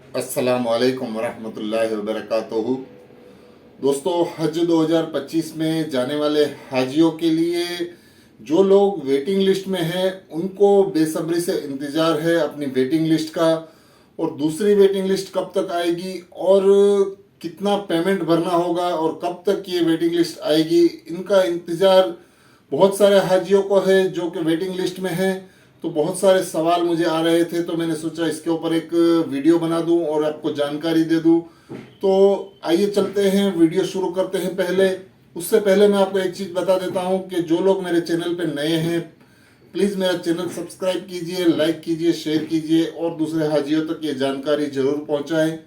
अस्सलाम वालेकुम वरहमतुल्लाहि वबरकातुहू। दोस्तों, हज 2025 में जाने वाले हाजियों के लिए जो लोग वेटिंग लिस्ट में हैं उनको बेसब्री से इंतज़ार है अपनी वेटिंग लिस्ट का। और दूसरी वेटिंग लिस्ट कब तक आएगी और कितना पेमेंट भरना होगा और कब तक ये वेटिंग लिस्ट आएगी, इनका इंतज़ार बहुत सारे हाजियों को है जो कि वेटिंग लिस्ट में हैं। तो बहुत सारे सवाल मुझे आ रहे थे, तो मैंने सोचा इसके ऊपर एक वीडियो बना दूं और आपको जानकारी दे दूं। तो आइए चलते हैं, वीडियो शुरू करते हैं। उससे पहले मैं आपको एक चीज़ बता देता हूं कि जो लोग मेरे चैनल पे नए हैं प्लीज़ मेरा चैनल सब्सक्राइब कीजिए, लाइक कीजिए, शेयर कीजिए और दूसरे हाजियों तक ये जानकारी ज़रूर पहुँचाएँ।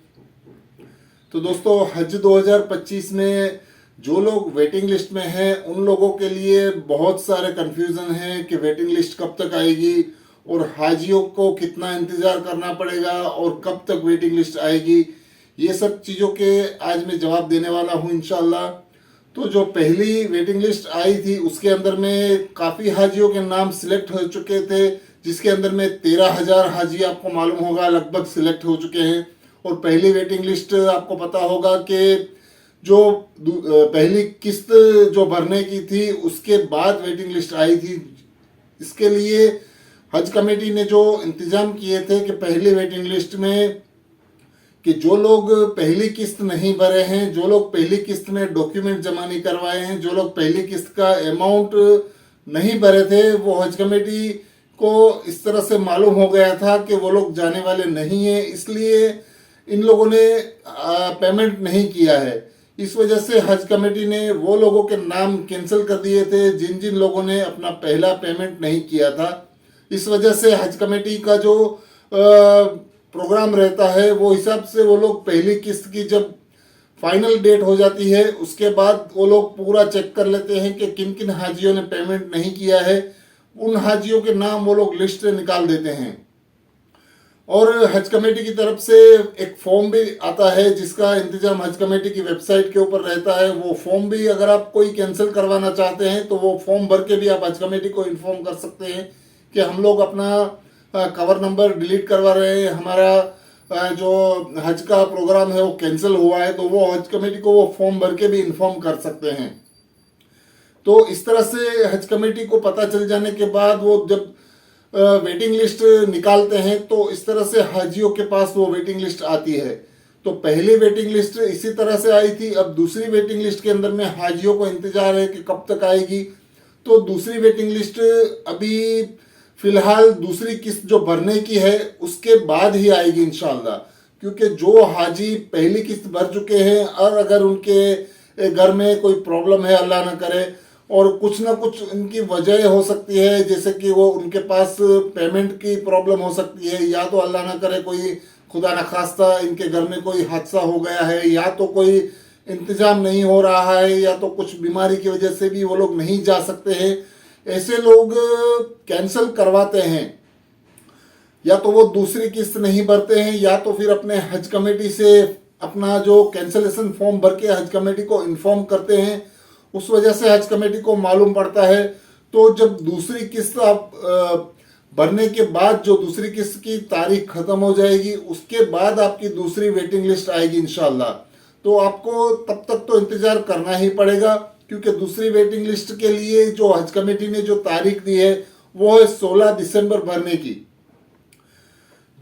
तो दोस्तों, हज 2025 में जो लोग वेटिंग लिस्ट में हैं उन लोगों के लिए बहुत सारे कन्फ्यूज़न हैं कि वेटिंग लिस्ट कब तक आएगी और हाजियों को कितना इंतज़ार करना पड़ेगा और कब तक वेटिंग लिस्ट आएगी। ये सब चीज़ों के आज मैं जवाब देने वाला हूँ इंशाल्लाह। तो जो पहली वेटिंग लिस्ट आई थी उसके अंदर में काफ़ी हाजियों के नाम सिलेक्ट हो चुके थे, जिसके अंदर में 13,000 हाजी आपको मालूम होगा लगभग सिलेक्ट हो चुके हैं। और पहली वेटिंग लिस्ट आपको पता होगा कि जो पहली किस्त जो भरने की थी उसके बाद वेटिंग लिस्ट आई थी। इसके लिए हज कमेटी ने जो इंतज़ाम किए थे कि पहली वेटिंग लिस्ट में कि जो लोग पहली किस्त नहीं भरे हैं, जो लोग पहली किस्त में डॉक्यूमेंट जमा नहीं करवाए हैं, जो लोग पहली किस्त का अमाउंट नहीं भरे थे, वो हज कमेटी को इस तरह से मालूम हो गया था कि वो लोग जाने वाले नहीं हैं, इसलिए इन लोगों ने पेमेंट नहीं किया है। इस वजह से हज कमेटी ने वो लोगों के नाम कैंसिल कर दिए थे जिन जिन लोगों ने अपना पहला पेमेंट नहीं किया था। इस वजह से हज कमेटी का जो प्रोग्राम रहता है वो हिसाब से वो लोग पहली किस्त की जब फाइनल डेट हो जाती है उसके बाद वो लोग पूरा चेक कर लेते हैं कि किन किन हाजियों ने पेमेंट नहीं किया है। उन हाजियों के नाम वो लोग लिस्ट से निकाल देते हैं। और हज कमेटी की तरफ से एक फॉर्म भी आता है जिसका इंतजाम हज कमेटी की वेबसाइट के ऊपर रहता है। वो फॉर्म भी अगर आप कोई कैंसिल करवाना चाहते हैं तो वो फॉर्म भर के भी आप हज कमेटी को इन्फॉर्म कर सकते हैं कि हम लोग अपना कवर नंबर डिलीट करवा रहे हैं, हमारा जो हज का प्रोग्राम है वो कैंसिल हुआ है। तो वो हज कमेटी को वो फॉर्म भर के भी इन्फॉर्म कर सकते हैं। तो इस तरह से हज कमेटी को पता चल जाने के बाद वो जब वेटिंग लिस्ट निकालते हैं तो इस तरह से हाजियों के पास वो वेटिंग लिस्ट आती है। तो पहली वेटिंग लिस्ट इसी तरह से आई थी। अब दूसरी वेटिंग लिस्ट के अंदर में हाजियों को इंतजार है कि कब तक आएगी। तो दूसरी वेटिंग लिस्ट अभी फिलहाल दूसरी किस्त जो भरने की है उसके बाद ही आएगी इंशाल्लाह, क्योंकि जो हाजी पहली किस्त भर चुके हैं और अगर उनके घर में कोई प्रॉब्लम है, अल्लाह ना करे, और कुछ ना कुछ उनकी वजह हो सकती है, जैसे कि वो उनके पास पेमेंट की प्रॉब्लम हो सकती है, या तो अल्लाह ना करे कोई खुदा न खास्ता इनके घर में कोई हादसा हो गया है, या तो कोई इंतज़ाम नहीं हो रहा है, या तो कुछ बीमारी की वजह से भी वो लोग नहीं जा सकते हैं। ऐसे लोग कैंसिल करवाते हैं, या तो वो दूसरी किस्त नहीं भरते हैं या तो फिर अपने हज कमेटी से अपना जो कैंसिलेशन फॉर्म भर के हज कमेटी को इन्फॉर्म करते हैं। उस वजह से हज कमेटी को मालूम पड़ता है। तो जब दूसरी किस्त आप भरने के बाद जो दूसरी किस्त की तारीख खत्म हो जाएगी उसके बाद आपकी दूसरी वेटिंग लिस्ट आएगी इंशाल्लाह। तो आपको तब तक तो इंतज़ार करना ही पड़ेगा, क्योंकि दूसरी वेटिंग लिस्ट के लिए जो हज कमेटी ने जो तारीख दी है वो है 16 दिसंबर भरने की।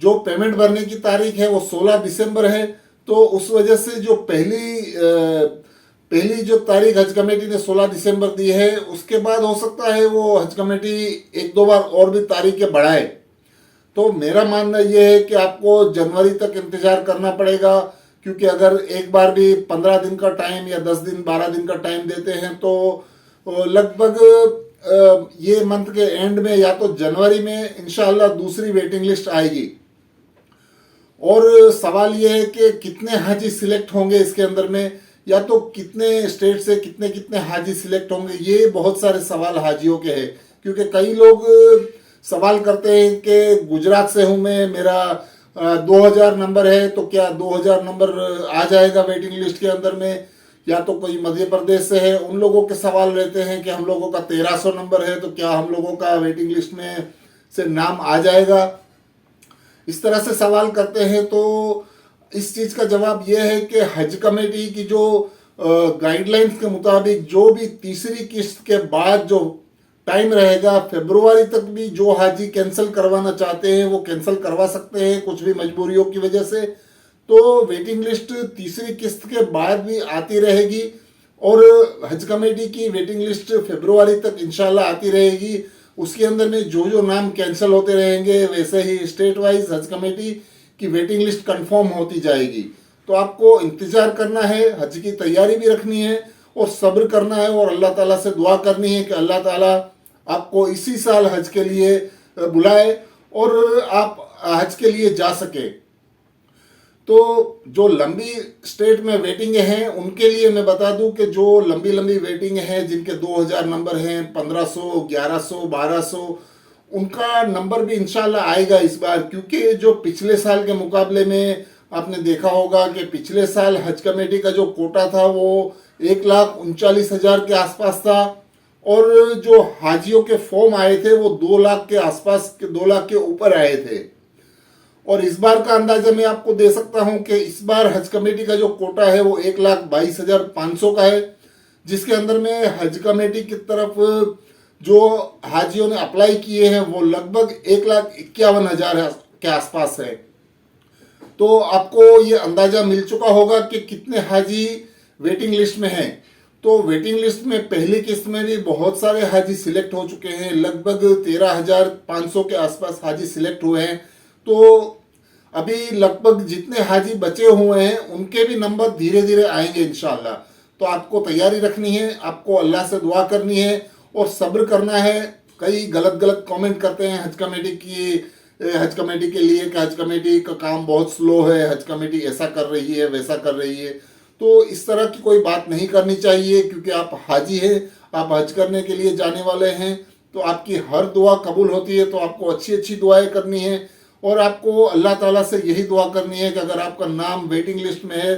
जो पेमेंट भरने की तारीख है वो 16 दिसंबर है। तो उस वजह से जो पहली जो तारीख हज कमेटी ने 16 दिसंबर दी है, उसके बाद हो सकता है वो हज कमेटी एक दो बार और भी तारीखें बढ़ाए। तो मेरा मानना यह है कि आपको जनवरी तक इंतज़ार करना पड़ेगा, क्योंकि अगर एक बार भी 15 दिन का टाइम या 10 दिन 12 दिन का टाइम देते हैं तो लगभग ये मंथ के एंड में या तो जनवरी में इंशाल्लाह दूसरी वेटिंग लिस्ट आएगी। और सवाल ये है कि कितने हाजी सिलेक्ट होंगे इसके अंदर में, या तो कितने स्टेट से कितने कितने हाजी सिलेक्ट होंगे, ये बहुत सारे सवाल हाजियों के हैं। क्योंकि कई लोग सवाल करते हैं कि गुजरात से हूँ मैं, मेरा 2000 नंबर है, तो क्या 2000 नंबर आ जाएगा वेटिंग लिस्ट के अंदर में, या तो कोई मध्य प्रदेश से है, उन लोगों के सवाल रहते हैं कि हम लोगों का 1300 नंबर है तो क्या हम लोगों का वेटिंग लिस्ट में से नाम आ जाएगा। इस तरह से सवाल करते हैं। तो इस चीज़ का जवाब यह है कि हज कमेटी की जो गाइडलाइंस के मुताबिक जो भी तीसरी किस्त के बाद जो टाइम रहेगा, फरवरी तक भी जो हाजी कैंसिल करवाना चाहते हैं वो कैंसिल करवा सकते हैं कुछ भी मजबूरियों की वजह से। तो वेटिंग लिस्ट तीसरी किस्त के बाद भी आती रहेगी और हज कमेटी की वेटिंग लिस्ट फरवरी तक इंशाल्लाह आती रहेगी। उसके अंदर में जो जो नाम कैंसिल होते रहेंगे वैसे ही स्टेट वाइज हज कमेटी की वेटिंग लिस्ट कंफर्म होती जाएगी। तो आपको इंतजार करना है, हज की तैयारी भी रखनी है और सब्र करना है और अल्लाह ताला से दुआ करनी है कि अल्लाह ताला आपको इसी साल हज के लिए बुलाए और आप हज के लिए जा सके। तो जो लंबी स्टेट में वेटिंग हैं उनके लिए मैं बता दूं कि जो लंबी लंबी वेटिंग हैं जिनके 2000 नंबर हैं, 1500, 1100, 1200, उनका नंबर भी इंशाल्लाह आएगा इस बार। क्योंकि जो पिछले साल के मुकाबले में आपने देखा होगा कि पिछले साल हज कमेटी का जो कोटा था वो 1,39,000 के आसपास था और जो हाजियों के फॉर्म आए थे वो 2 लाख के आसपास, 2 लाख के ऊपर आए थे। और इस बार का अंदाजा मैं आपको दे सकता हूं कि इस बार हज कमेटी का जो कोटा है वो 1,22,500 का है, जिसके अंदर में हज कमेटी की तरफ जो हाजियों ने अप्लाई किए हैं वो लगभग 1,51,000 के आसपास है। तो आपको ये अंदाजा मिल चुका होगा कि कितने हाजी वेटिंग लिस्ट में हैं। तो वेटिंग लिस्ट में पहली किस्त में भी बहुत सारे हाजी सिलेक्ट हो चुके हैं, लगभग 13,500 के आसपास हाजी सिलेक्ट हुए हैं। तो अभी लगभग जितने हाजी बचे हुए हैं उनके भी नंबर धीरे धीरे आएंगे इंशाल्लाह। तो आपको तैयारी रखनी है, आपको अल्लाह से दुआ करनी है और सब्र करना है। कई गलत गलत कमेंट करते हैं हज कमेटी के लिए कि हज कमेटी का काम बहुत स्लो है, हज कमेटी ऐसा कर रही है, वैसा कर रही है। तो इस तरह की कोई बात नहीं करनी चाहिए क्योंकि आप हाजी हैं, आप हज करने के लिए जाने वाले हैं। तो आपकी हर दुआ कबूल होती है। तो आपको अच्छी अच्छी दुआएं करनी है और आपको अल्लाह ताला से यही दुआ करनी है कि अगर आपका नाम वेटिंग लिस्ट में है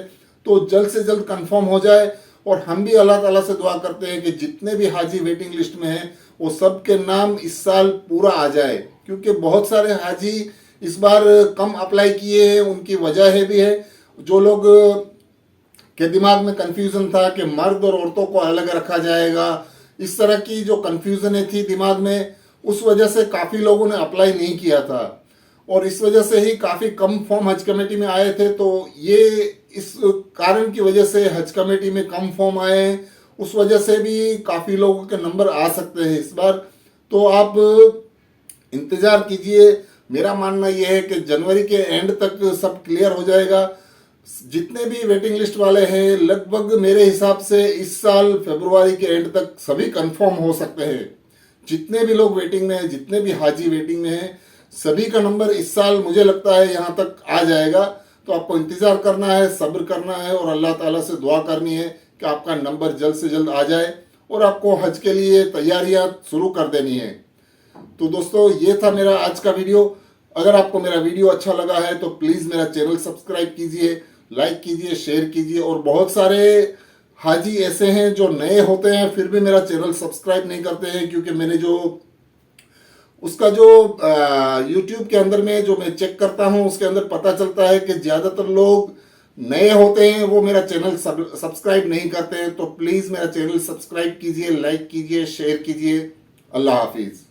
तो जल्द से जल्द कंफर्म हो जाए। और हम भी अल्लाह ताला से दुआ करते हैं कि जितने भी हाजी वेटिंग लिस्ट में हैं वो सब के नाम इस साल पूरा आ जाए। क्योंकि बहुत सारे हाजी इस बार कम अप्लाई किए हैं, उनकी वजह भी है। जो लोग के दिमाग में कंफ्यूजन था कि मर्द और औरतों को अलग रखा जाएगा, इस तरह की जो कंफ्यूजन थी दिमाग में, उस वजह से काफ़ी लोगों ने अप्लाई नहीं किया था और इस वजह से ही काफ़ी कम फॉर्म हज कमेटी में आए थे। तो ये इस कारण की वजह से हज कमेटी में कम फॉर्म आए हैं, उस वजह से भी काफ़ी लोगों के नंबर आ सकते हैं इस बार। तो आप इंतज़ार कीजिए। मेरा मानना यह है कि जनवरी के एंड तक सब क्लियर हो जाएगा। जितने भी वेटिंग लिस्ट वाले हैं लगभग मेरे हिसाब से इस साल फरवरी के एंड तक सभी कंफर्म हो सकते हैं। जितने भी लोग वेटिंग में हैं, जितने भी हाजी वेटिंग में हैं, सभी का नंबर इस साल मुझे लगता है यहाँ तक आ जाएगा। तो आपको इंतज़ार करना है, सब्र करना है और अल्लाह ताला से दुआ करनी है कि आपका नंबर जल्द से जल्द आ जाए और आपको हज के लिए तैयारियां शुरू कर देनी है। तो दोस्तों ये था मेरा आज का वीडियो। अगर आपको मेरा वीडियो अच्छा लगा है तो प्लीज़ मेरा चैनल सब्सक्राइब कीजिए, लाइक कीजिए, शेयर कीजिए। और बहुत सारे हाजी ऐसे हैं जो नए होते हैं फिर भी मेरा चैनल सब्सक्राइब नहीं करते हैं, क्योंकि मैंने जो उसका जो यूट्यूब के अंदर में जो मैं चेक करता हूँ उसके अंदर पता चलता है कि ज़्यादातर लोग नए होते हैं, वो मेरा चैनल सब्सक्राइब नहीं करते हैं। तो प्लीज़ मेरा चैनल सब्सक्राइब कीजिए, लाइक कीजिए, शेयर कीजिए। अल्लाह हाफिज़।